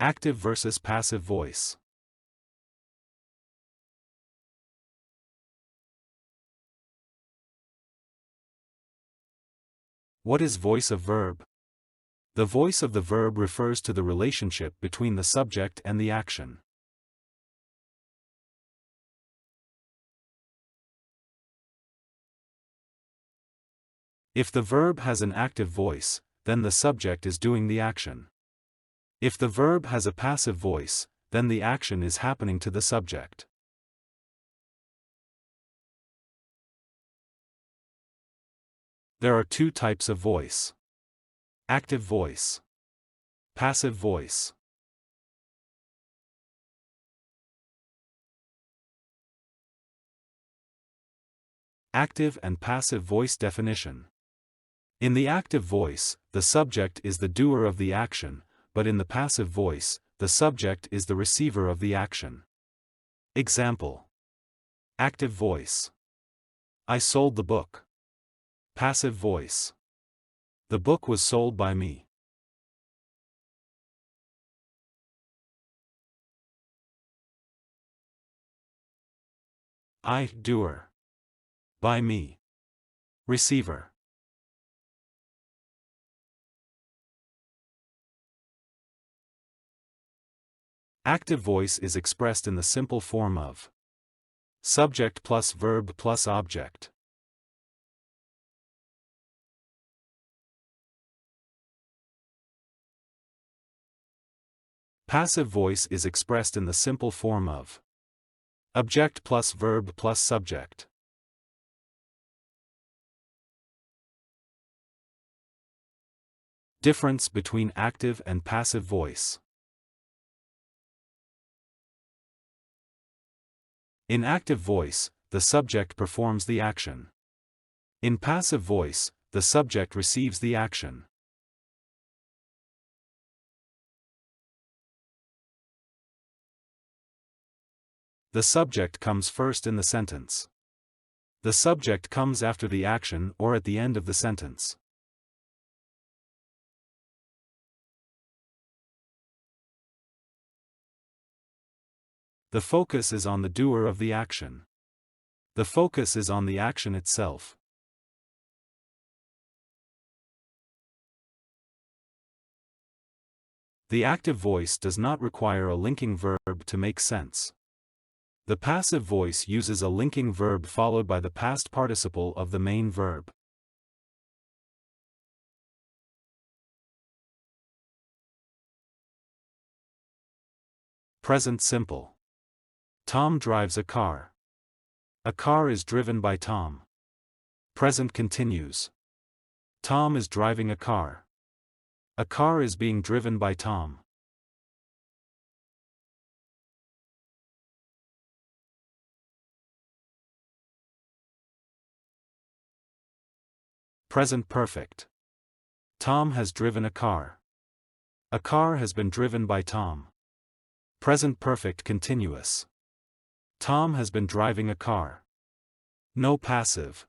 Active versus passive voice. What is voice of verb? The voice of the verb refers to the relationship between the subject and the action. If the verb has an active voice, then the subject is doing the action. If the verb has a passive voice, then the action is happening to the subject. There are two types of voice: active voice, passive voice. Active and passive voice definition. In the active voice, the subject is the doer of the action, but in the passive voice, the subject is the receiver of the action. Example: active voice. I sold the book. Passive voice. The book was sold by me. I, doer. By me. Receiver. Active voice is expressed in the simple form of subject plus verb plus object. Passive voice is expressed in the simple form of object plus verb plus subject. Difference between active and passive voice. In active voice, the subject performs the action. In passive voice, the subject receives the action. The subject comes first in the sentence. The subject comes after the action or at the end of the sentence. The focus is on the doer of the action. The focus is on the action itself. The active voice does not require a linking verb to make sense. The passive voice uses a linking verb followed by the past participle of the main verb. Present simple. Tom drives a car. A car is driven by Tom. Present continuous. Tom is driving a car. A car is being driven by Tom. Present perfect. Tom has driven a car. A car has been driven by Tom. Present perfect continuous. Tom has been driving a car. No passive.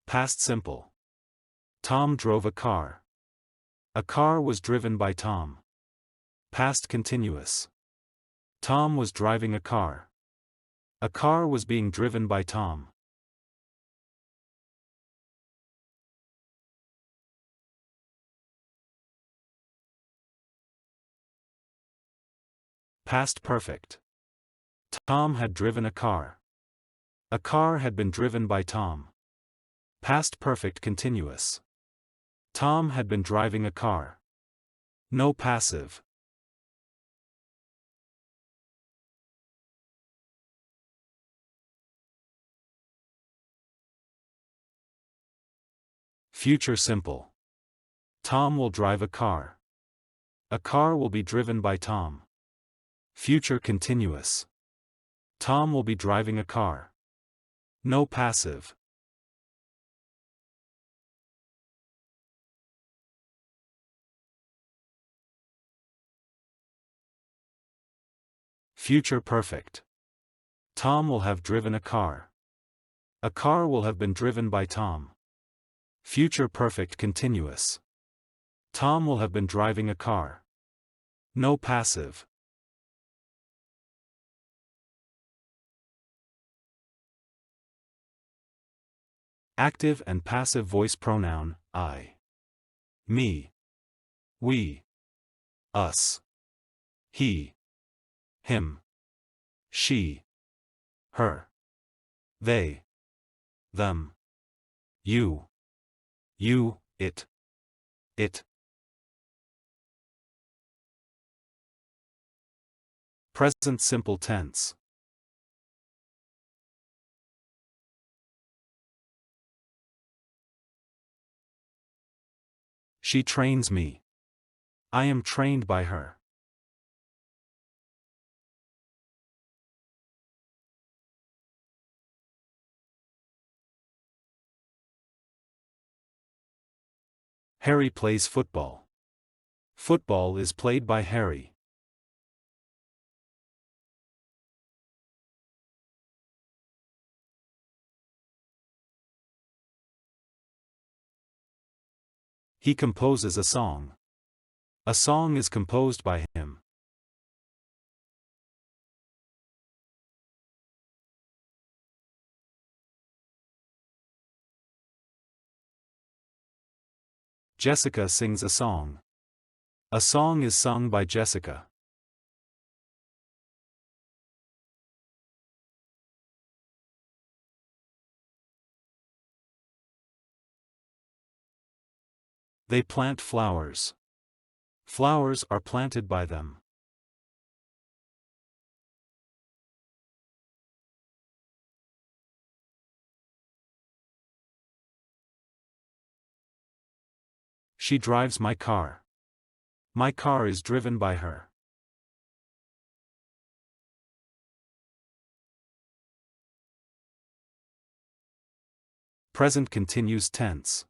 Past simple. Tom drove a car. A car was driven by Tom. Past continuous. Tom was driving a car. A car was being driven by Tom. Past perfect. Tom had driven a car. A car had been driven by Tom. Past perfect continuous. Tom had been driving a car. No passive. Future simple. Tom will drive a car. A car will be driven by Tom. Future continuous. Tom will be driving a car. No passive. Future perfect. Tom will have driven a car. A car will have been driven by Tom. Future perfect continuous. Tom will have been driving a car. No passive. Active and passive voice pronoun, I. Me. We. Us. He. Him. She. Her. They. Them. You. You, it. It. Present simple tense. She trains me. I am trained by her. Harry plays football. Football is played by Harry. He composes a song. A song is composed by him. Jessica sings a song. A song is sung by Jessica. They plant flowers. Flowers are planted by them. She drives my car. My car is driven by her. Present continuous tense.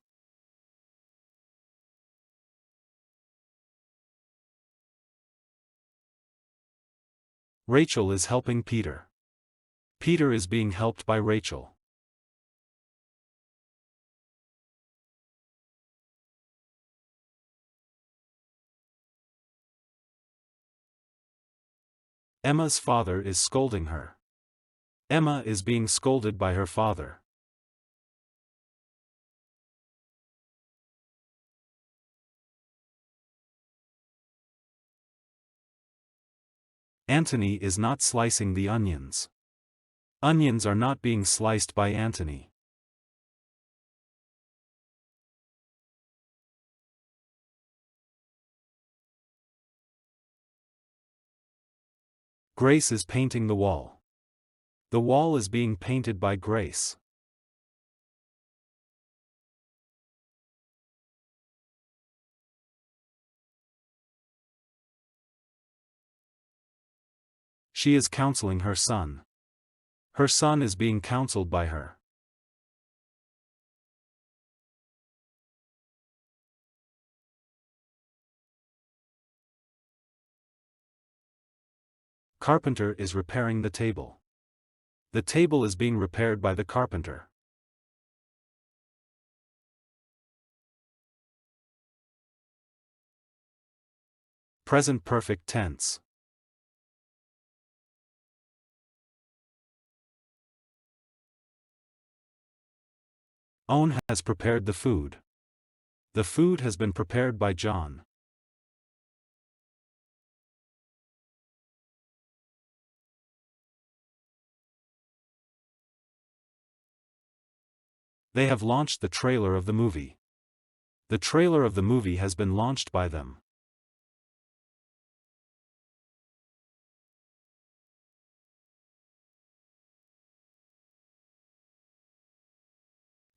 Rachel is helping Peter. Peter is being helped by Rachel. Emma's father is scolding her. Emma is being scolded by her father. Anthony is not slicing the onions. Onions are not being sliced by Anthony. Grace is painting the wall. The wall is being painted by Grace. She is counseling her son. Her son is being counseled by her. Carpenter is repairing the table. The table is being repaired by the carpenter. Present perfect tense. Owen has prepared the food. The food has been prepared by John. They have launched the trailer of the movie. The trailer of the movie has been launched by them.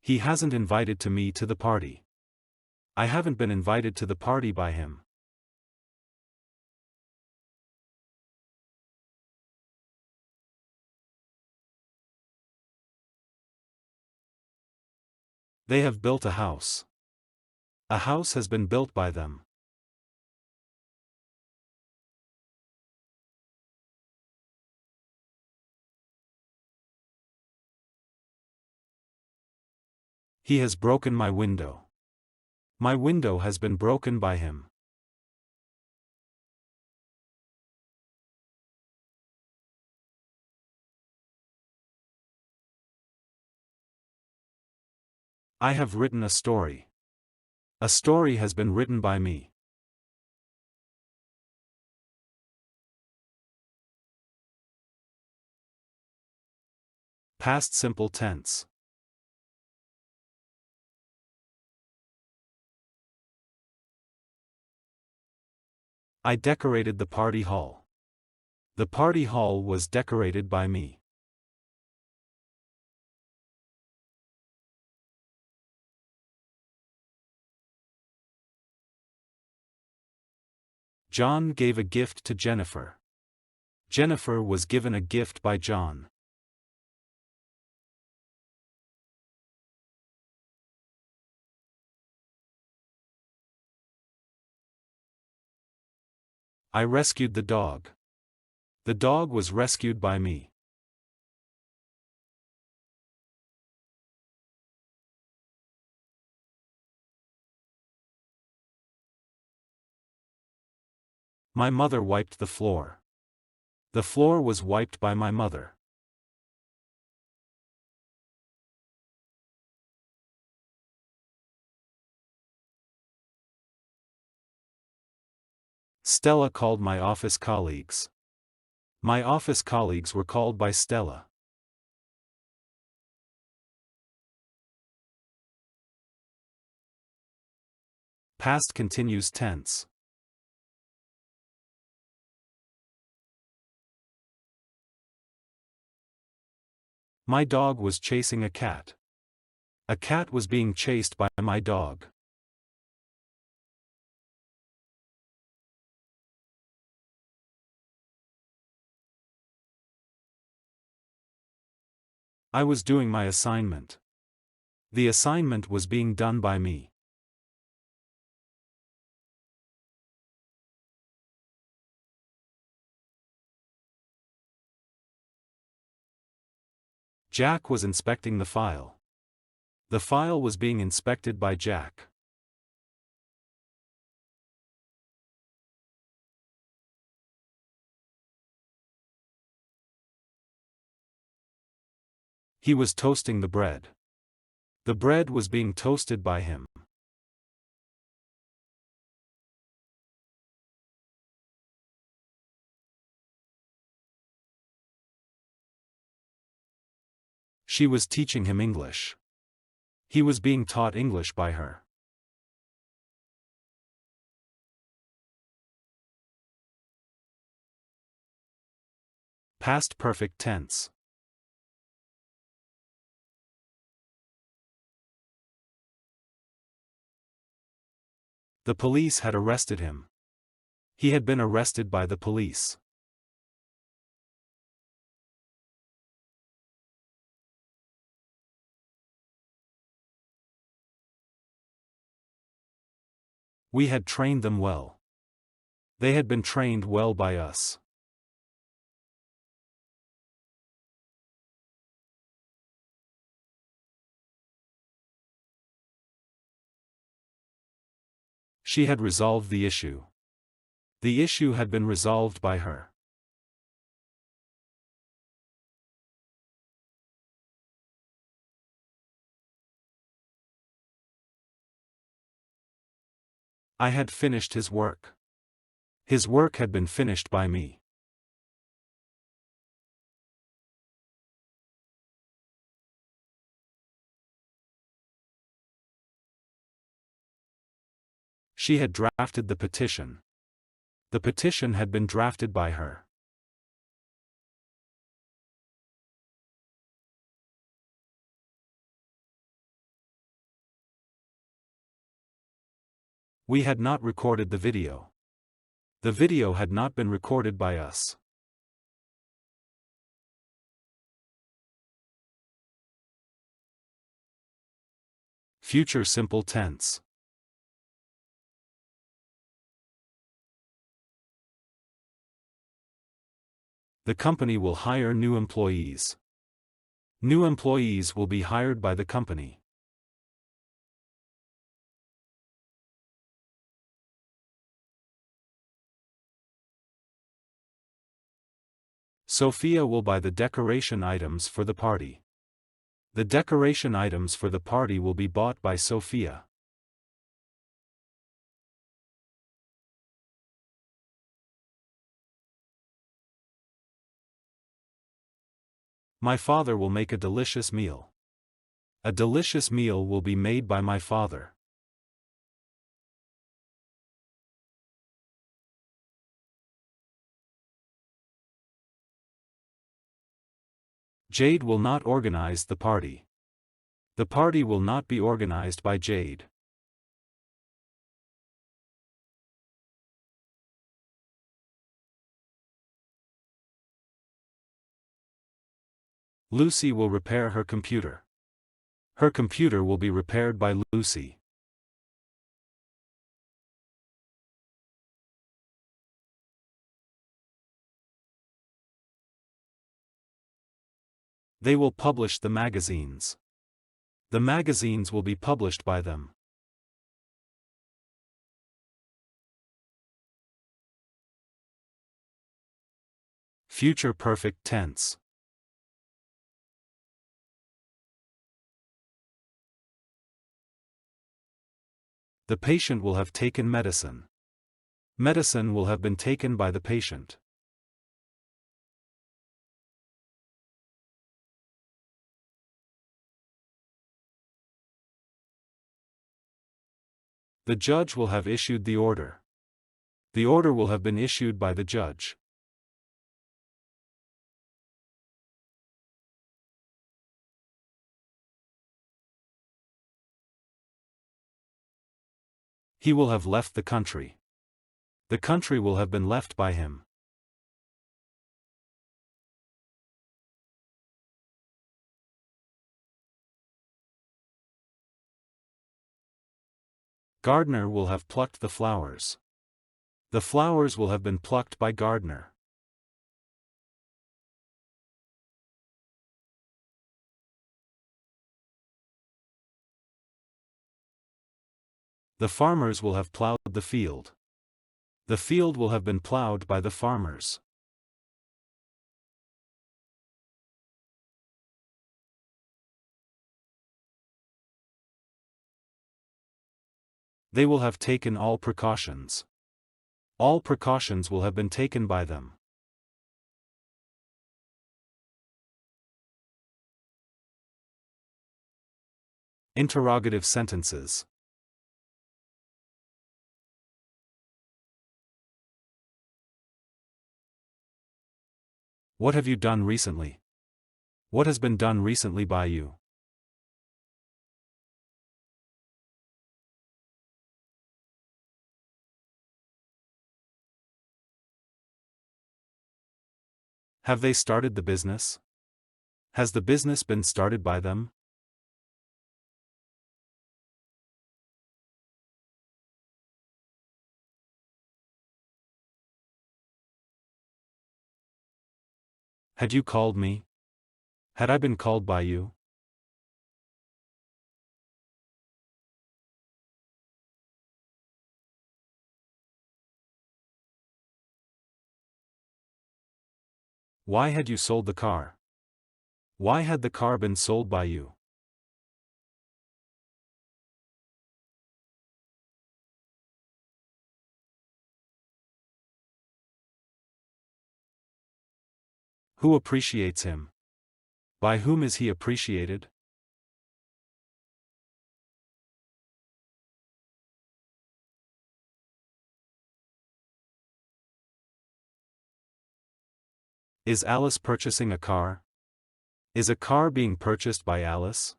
He hasn't invited me to the party. I haven't been invited to the party by him. They have built a house. A house has been built by them. He has broken my window. My window has been broken by him. I have written a story. A story has been written by me. Past simple tense. I decorated the party hall. The party hall was decorated by me. John gave a gift to Jennifer. Jennifer was given a gift by John. I rescued the dog. The dog was rescued by me. My mother wiped the floor. The floor was wiped by my mother. Stella called my office colleagues. My office colleagues were called by Stella. Past continuous tense. My dog was chasing a cat. A cat was being chased by my dog. I was doing my assignment. The assignment was being done by me. Jack was inspecting the file. The file was being inspected by Jack. He was toasting the bread. The bread was being toasted by him. She was teaching him English. He was being taught English by her. Past perfect tense. The police had arrested him. He had been arrested by the police. We had trained them well. They had been trained well by us. She had resolved the issue. The issue had been resolved by her. I had finished his work. His work had been finished by me. She had drafted the petition. The petition had been drafted by her. We had not recorded the video. The video had not been recorded by us. Future simple tense. The company will hire new employees. New employees will be hired by the company. Sophia will buy the decoration items for the party. The decoration items for the party will be bought by Sophia. My father will make a delicious meal. A delicious meal will be made by my father. Jade will not organize the party. The party will not be organized by Jade. Lucy will repair her computer. Her computer will be repaired by Lucy. They will publish the magazines. The magazines will be published by them. Future perfect tense. The patient will have taken medicine. Medicine will have been taken by the patient. The judge will have issued the order. The order will have been issued by the judge. He will have left the country. The country will have been left by him. Gardener will have plucked the flowers. The flowers will have been plucked by gardener. The farmers will have plowed the field. The field will have been plowed by the farmers. They will have taken all precautions. All precautions will have been taken by them. Interrogative sentences. What have you done recently? What has been done recently by you? Have they started the business? Has the business been started by them? Had you called me? Had I been called by you? Why had you sold the car? Why had the car been sold by you? Who appreciates him? By whom is he appreciated? Is Alice purchasing a car? Is a car being purchased by Alice?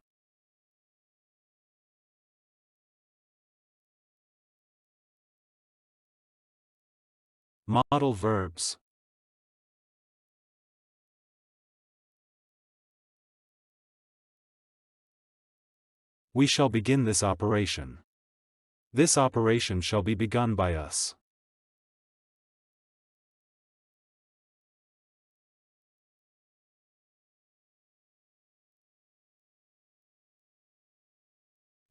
Modal verbs. We shall begin this operation. This operation shall be begun by us.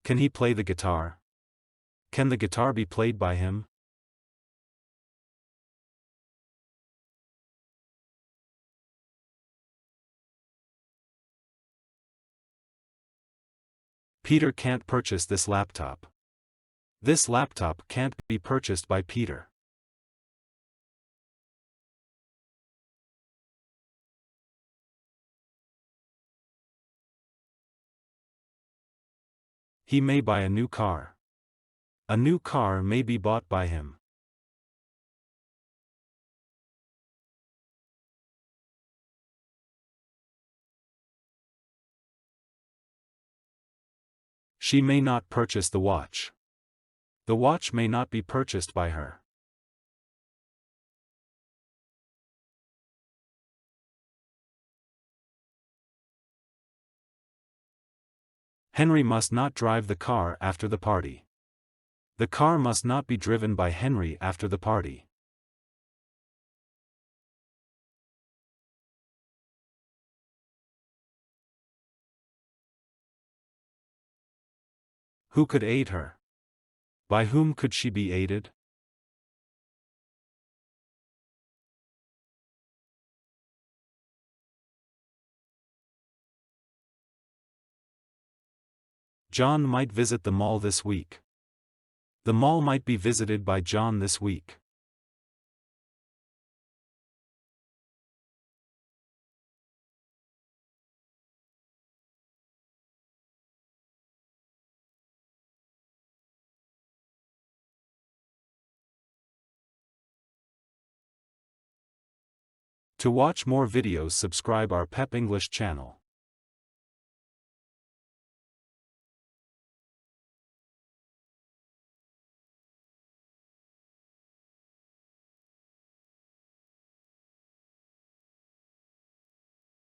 Can he play the guitar? Can the guitar be played by him? Peter can't purchase this laptop. This laptop can't be purchased by Peter. He may buy a new car. A new car may be bought by him. She may not purchase the watch. The watch may not be purchased by her. Henry must not drive the car after the party. The car must not be driven by Henry after the party. Who could aid her? By whom could she be aided? John might visit the mall this week. The mall might be visited by John this week. To watch more videos, subscribe our PEP English channel.